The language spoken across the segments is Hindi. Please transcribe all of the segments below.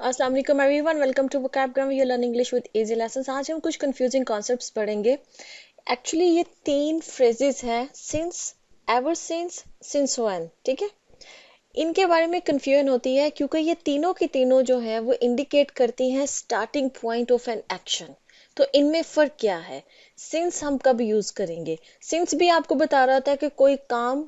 अस्सलाम वालेकुम everyone, welcome to Vocabgram. You learn English with easy lessons. आज हम कुछ कंफ्यूजिंग कॉन्सेप्ट्स पढ़ेंगे। एक्चुअली ये तीन फ्रेजेस हैं, since, ever since, since when. ठीक है, इनके बारे में कंफ्यूजन होती है क्योंकि ये तीनों की तीनों जो है वो इंडिकेट करती हैं starting point of an action. तो इनमें फर्क क्या है? सिंस हम कब यूज करेंगे? सिंस भी आपको बता रहा था कि कोई काम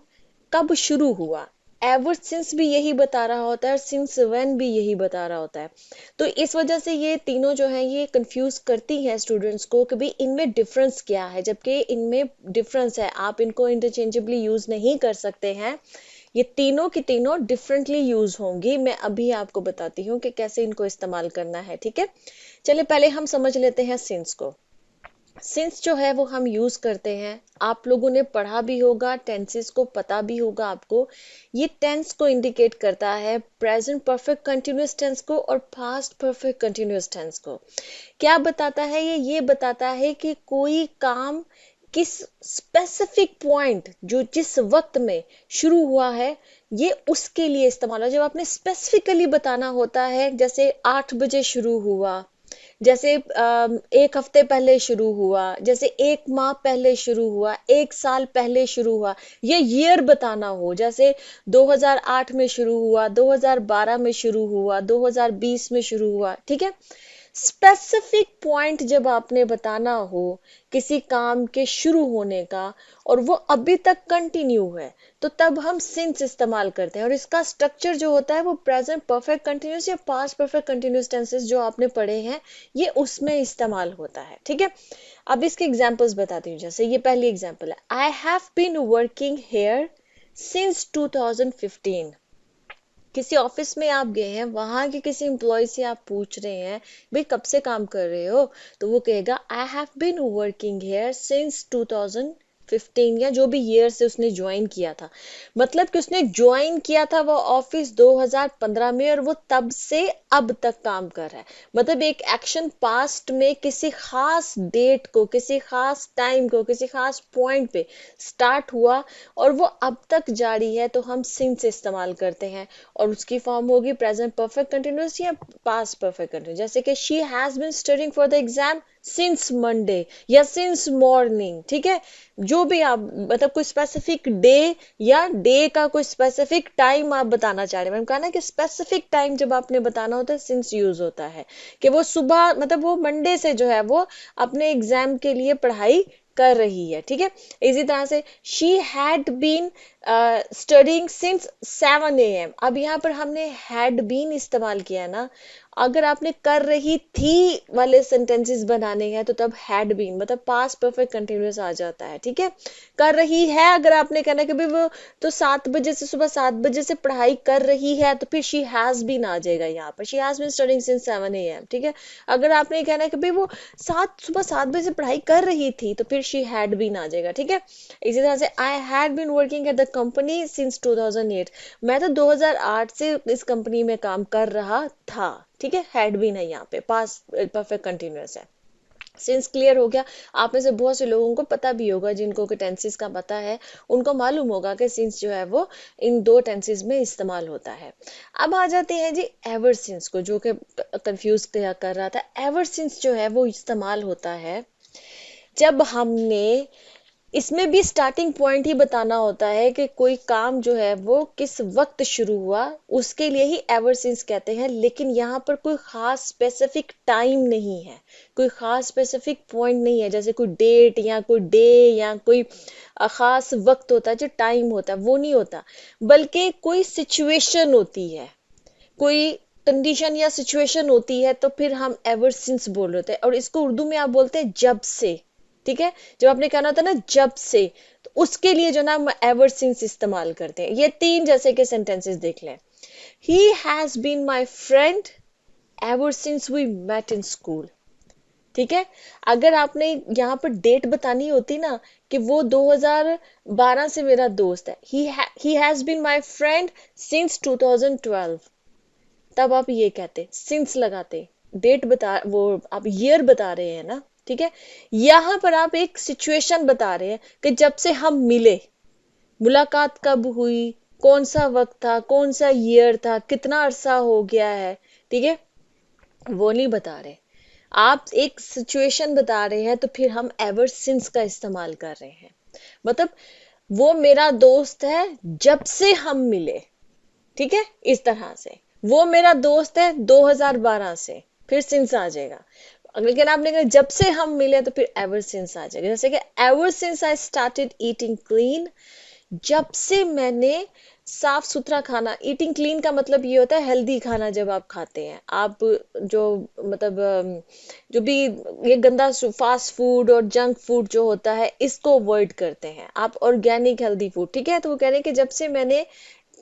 कब शुरू हुआ। एवर सिंस भी यही बता रहा होता है और सिंस व्हेन भी यही बता रहा होता है। तो इस वजह से ये तीनों जो है ये कंफ्यूज करती हैं स्टूडेंट्स को कि भाई इनमें डिफरेंस क्या है, जबकि इनमें डिफरेंस है, आप इनको इंटरचेंजेबली यूज नहीं कर सकते हैं। ये तीनों की तीनों डिफरेंटली यूज होंगी। मैं अभी आपको बताती हूँ कि कैसे इनको इस्तेमाल करना है। ठीक है, चलिए पहले हम समझ लेते हैं सिंस को। सिंस जो है वो हम यूज करते हैं, आप लोगों ने पढ़ा भी होगा, टेंसेस को पता भी होगा आपको। ये टेंस को इंडिकेट करता है, प्रेजेंट परफेक्ट कंटिन्यूअस टेंस को और पास्ट परफेक्ट कंटिन्यूअस टेंस को। क्या बताता है ये बताता है कि कोई काम किस स्पेसिफिक पॉइंट, जो जिस वक्त में शुरू हुआ है, ये उसके लिए इस्तेमाल हो। जब आपने स्पेसिफिकली बताना होता है, जैसे 8 बजे शुरू हुआ, जैसे एक हफ्ते पहले शुरू हुआ, जैसे एक माह पहले शुरू हुआ, एक साल पहले शुरू हुआ, ये ईयर बताना हो, जैसे 2008 में शुरू हुआ, 2012 में शुरू हुआ, 2020 में शुरू हुआ। ठीक है, स्पेसिफिक पॉइंट जब आपने बताना हो किसी काम के शुरू होने का और वो अभी तक कंटिन्यू है, तो तब हम सिंस इस्तेमाल करते हैं। और इसका स्ट्रक्चर जो होता है वो प्रेजेंट परफेक्ट कंटिन्यूअस या पास्ट परफेक्ट कंटिन्यूअस टेंसेस जो आपने पढ़े हैं, ये उसमें इस्तेमाल होता है। ठीक है, अब इसके एग्जांपल्स बताती हूँ। जैसे ये पहली एग्जांपल है, I have been working here since 2015। किसी ऑफिस में आप गए हैं, वहां के किसी एम्प्लॉय से आप पूछ रहे हैं भाई कब से काम कर रहे हो, तो वो कहेगा I have been working here since 2015, या जो भी ईयर से उसने ज्वाइन किया था। मतलब कि उसने ज्वाइन किया था वो ऑफिस 2015 में और वो तब से अब तक काम कर रहा है। मतलब एक एक्शन पास्ट में किसी खास डेट को, किसी खास टाइम को, किसी खास पॉइंट पे स्टार्ट हुआ और वो अब तक जारी है, तो हम सिंस इस्तेमाल करते हैं। और उसकी फॉर्म होगी प्रेजेंट परफेक्ट कंटिन्यूअस या पास्ट परफेक्ट कंटिन्यूअस। जैसे कि she has been studying for the exam since Monday या सिंस मॉर्निंग। ठीक है, जो भी आप मतलब कोई स्पेसिफिक डे या डे का कोई स्पेसिफिक टाइम आप बताना चाह रहे हैं। मैंने कहा ना कि स्पेसिफिक टाइम जब आपने बताना होता है सिंस यूज होता है, कि वो सुबह मतलब वो मंडे से जो है वो अपने एग्जाम के लिए पढ़ाई कर रही है। ठीक है, इसी तरह से she had been studying since 7 AM। अब यहाँ पर हमने हैड बीन इस्तेमाल किया है ना। अगर आपने कर रही थी वाले सेंटेंसेस बनाने हैं तो तब हैड बीन मतलब पास्ट परफेक्ट कंटिन्यूअस आ जाता है। ठीक है, कर रही है अगर आपने कहना है कि भाई वो तो 7 बजे से, सुबह 7 बजे से पढ़ाई कर रही है, तो फिर शी हैज बीन आ जाएगा यहाँ पर, she has been studying since 7 AM। ठीक है, अगर आपने कहना है कि भाई वो सुबह 7 बजे से पढ़ाई कर रही थी, तो फिर शी हैड बीन आ जाएगा। ठीक है, इसी तरह से I had been working at the company since 2008। मैं तो 2008 से इस कंपनी में काम कर रहा था। ठीक है, हैड बीन है यहाँ पे, पास्ट परफेक्ट कंटिन्यूअस है। सिंस क्लियर हो गया। आप में से बहुत से लोगों को पता भी होगा, जिनको के टेंसेस का पता है उनको मालूम होगा कि सिंस जो है वो इन दो टेंसेस में इस्तेमाल होता है। अब आ जाते हैं जी एवर सिंस को, जो कि कंफ्यूज कर रहा था। एवर सिंस जो है वो इस्तेमाल होता है जब हमने, इसमें भी स्टार्टिंग पॉइंट ही बताना होता है कि कोई काम जो है वो किस वक्त शुरू हुआ, उसके लिए ही एवर सिंस कहते हैं। लेकिन यहाँ पर कोई खास स्पेसिफिक टाइम नहीं है, कोई खास स्पेसिफिक पॉइंट नहीं है, जैसे कोई डेट या कोई डे या कोई खास वक्त होता है जो टाइम होता है, वो नहीं होता। बल्कि कोई सिचुएशन होती है, कोई कंडीशन या सिचुएशन होती है, तो फिर हम एवर सिंस बोल रहे थे। और इसको उर्दू में आप बोलते हैं जब से। ठीक है, जब आपने कहना होता है ना जब से, तो उसके लिए जो ना हम एवर सिंस इस्तेमाल करते हैं। ये तीन जैसे के सेंटेंसेस देख लें। He has been my friend ever since we met in school. ठीक है, अगर आपने यहाँ पर डेट बतानी होती ना कि वो 2012 से मेरा दोस्त है, he has been my friend since 2012, तब आप ये कहते सिंस लगाते। डेट बता, वो आप ईयर बता रहे हैं ना। ठीक है, यहां पर आप एक सिचुएशन बता रहे हैं कि जब से हम मिले, मुलाकात कब हुई, कौन सा वक्त था, कौन सा ईयर था, कितना अरसा हो गया है। ठीक है, वो नहीं बता रहे। आप एक सिचुएशन बता रहे हैं तो फिर हम एवर सिंस का इस्तेमाल कर रहे हैं। मतलब वो मेरा दोस्त है जब से हम मिले, ठीक है, इस तरह से। वो मेरा दोस्त है 2012 से, फिर सिंस आ जाएगा। लेकिन आपने कहा जब से हम मिले तो फिर एवर सिंस आ जाएगा। जैसे कि ever since I started eating clean, जब से मैंने साफ सुथरा खाना, ईटिंग क्लीन का मतलब ये होता है हेल्दी खाना। जब आप खाते हैं, आप जो मतलब जो भी ये गंदा फास्ट फूड और जंक फूड जो होता है इसको अवॉइड करते हैं, आप ऑर्गेनिक हेल्दी फूड, ठीक है। तो वो कह रहे हैं कि जब से मैंने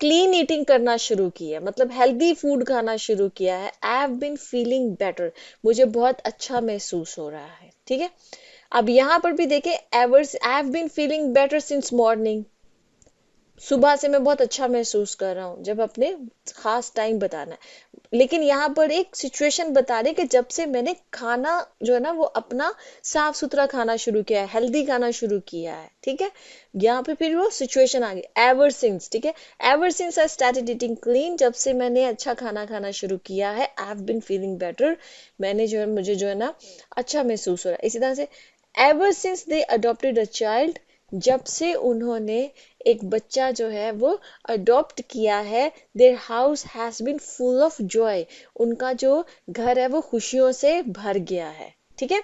क्लीन ईटिंग करना शुरू किया, मतलब हेल्दी फूड खाना शुरू किया है, I have been feeling better, मुझे बहुत अच्छा महसूस हो रहा है, ठीक है। अब यहाँ पर भी देखें, ever I have been feeling better since morning, सुबह से मैं बहुत अच्छा महसूस कर रहा हूँ, जब अपने खास टाइम बताना है। लेकिन यहाँ पर एक सिचुएशन बता रहे कि जब से मैंने खाना जो है ना वो अपना साफ सुथरा खाना शुरू किया है, हेल्दी खाना शुरू किया है, ठीक है। यहाँ पे फिर वो सिचुएशन आ गई एवर सिंस, ठीक है। Ever since I started eating clean, जब से मैंने अच्छा खाना खाना शुरू किया है, I have been feeling better, मैंने जो है मुझे जो है ना अच्छा महसूस हो रहा है। इसी तरह से ever since they adopted a child, जब से उन्होंने एक बच्चा जो है वो अडॉप्ट किया है, their house has been full of joy, उनका जो घर है वो खुशियों से भर गया है, ठीक है।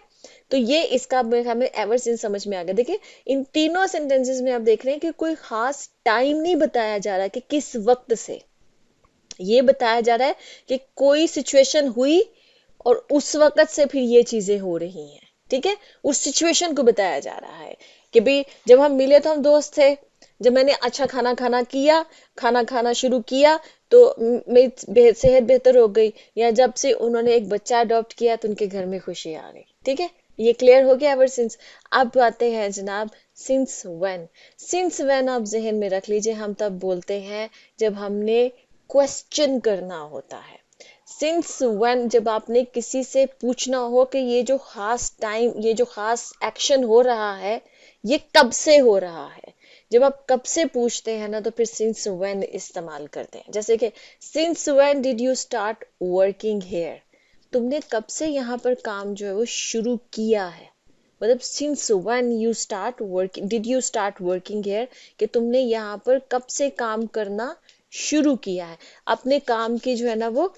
तो ये इसका हमें एवर सिंस समझ में आ गया। देखिए इन तीनों सेंटेंसेस में आप देख रहे हैं कि कोई खास टाइम नहीं बताया जा रहा कि किस वक्त से, ये बताया जा रहा है कि कोई सिचुएशन हुई और उस वक्त से फिर ये चीजें हो रही हैं, ठीक है। उस सिचुएशन को बताया जा रहा है कि भाई जब हम मिले तो हम दोस्त थे, जब मैंने अच्छा खाना खाना किया, खाना खाना शुरू किया तो मेरी सेहत बेहतर हो गई, या जब से उन्होंने एक बच्चा अडॉप्ट किया तो उनके घर में खुशी आ गई, ठीक है। ये क्लियर हो गया एवर सिंस। अब आते हैं जनाब सिंस व्हेन। सिंस व्हेन आप जहन में रख लीजिए, हम तब बोलते हैं जब हमने क्वेश्चन करना होता है। सिंस व्हेन जब आपने किसी से पूछना हो कि ये जो खास टाइम, ये जो खास एक्शन हो रहा है, ये कब से हो रहा है। जब आप कब से पूछते हैं ना तो फिर सिंस व्हेन इस्तेमाल करते हैं। जैसे कि since when did you start working here, तुमने कब से यहाँ पर काम जो है वो शुरू किया है। मतलब since when you start working, did you start working here, कि तुमने यहाँ पर कब से काम करना शुरू किया है। अपने काम की जो है ना वो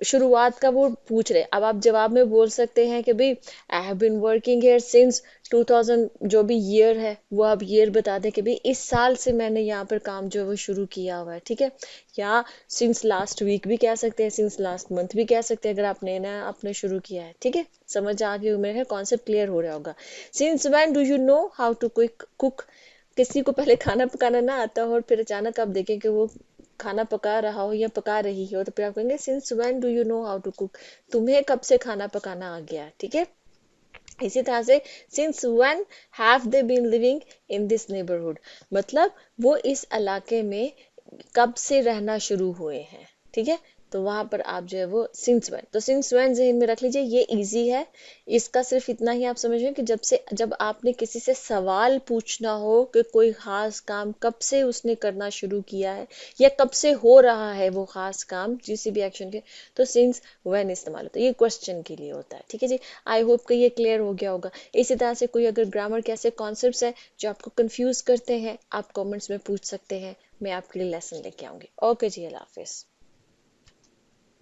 शुरुआत का वो पूछ रहे। अब आप जवाब में बोल सकते हैं कि भाई I have been working here since 2000, जो भी ईयर है वो आप ईयर बता दें कि भाई इस साल से मैंने यहाँ पर काम जो है वो शुरू किया हुआ है, ठीक है। या सिंस लास्ट वीक भी कह सकते हैं, सिंस लास्ट मंथ भी कह सकते हैं, अगर आपने ना आपने शुरू किया है, ठीक है। समझ आ गई, मेरे कॉन्सेप्ट क्लियर हो रहा होगा। Since when do you know how to cook, किसी को पहले खाना पकाना ना आता हो और फिर अचानक आप देखें कि वो खाना पका रहा हो या पका रही हो, तो फिर आप कहेंगे since when do you know how to cook, तुम्हें कब से खाना पकाना आ गया, ठीक है। इसी तरह से since when have they been living in this neighbourhood, मतलब वो इस इलाके में कब से रहना शुरू हुए हैं, ठीक है। तो वहां पर आप जो है वो सिंस व्हेन, तो सिंस व्हेन जहन में रख लीजिए, ये इजी है। इसका सिर्फ इतना ही आप समझिए कि जब आपने किसी से सवाल पूछना हो कि कोई खास काम कब से उसने करना शुरू किया है या कब से हो रहा है वो खास काम किसी भी एक्शन के, तो सिंस व्हेन इस्तेमाल होता है। ये क्वेश्चन के लिए होता है, ठीक है जी। आई होप कि ये क्लियर हो गया होगा। इसी तरह से कोई अगर ग्रामर के ऐसे कॉन्सेप्ट है जो आपको कंफ्यूज करते हैं, आप कमेंट्स में पूछ सकते हैं, मैं आपके लिए लेसन लेके आऊंगी। ओके जी, अल्लाह हाफिज।